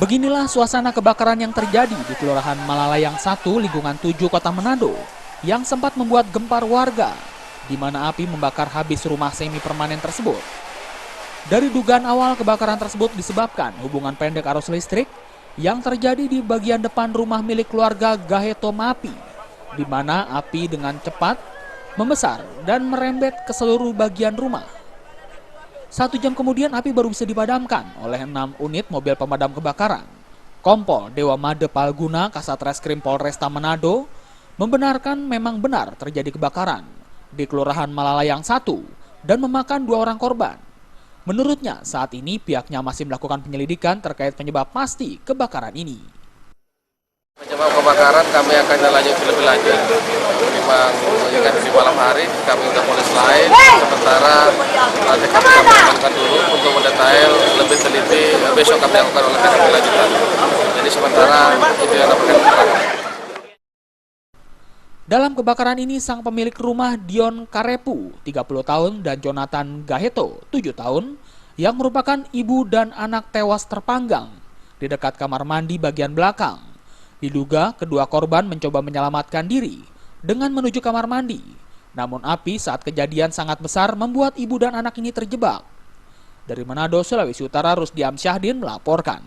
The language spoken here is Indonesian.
Beginilah suasana kebakaran yang terjadi di Kelurahan Malalayang 1, Lingkungan 7, Kota Manado, yang sempat membuat gempar warga, di mana api membakar habis rumah semi permanen tersebut. Dari dugaan awal, kebakaran tersebut disebabkan hubungan pendek arus listrik yang terjadi di bagian depan rumah milik keluarga Gaheto Mapi, di mana api dengan cepat membesar dan merembet ke seluruh bagian rumah. 1 jam kemudian api baru bisa dipadamkan oleh 6 unit mobil pemadam kebakaran. Kompol Dewa Made Palguna Kasat Reskrim Polresta Manado membenarkan memang benar terjadi kebakaran di Kelurahan Malalayang 1 dan memakan 2 orang korban. Menurutnya, saat ini pihaknya masih melakukan penyelidikan terkait penyebab pasti kebakaran ini. Penyebab kebakaran kami akan lanjuti lebih lanjut. Memang mengingat di malam hari kami sudah mulai selain, sementara nanti kami amankan dulu untuk mendetail lebih teliti. Besok kami lakukan oleh TKP lanjutan. Jadi sementara itu yang dapat kami terangkan. Dalam kebakaran ini, sang pemilik rumah Dion Karepu, 30 tahun, dan Jonathan Gaheto, 7 tahun, yang merupakan ibu dan anak tewas terpanggang di dekat kamar mandi bagian belakang. Diduga kedua korban mencoba menyelamatkan diri dengan menuju kamar mandi. Namun api saat kejadian sangat besar membuat ibu dan anak ini terjebak. Dari Manado, Sulawesi Utara, Rusdiam Syahdin melaporkan.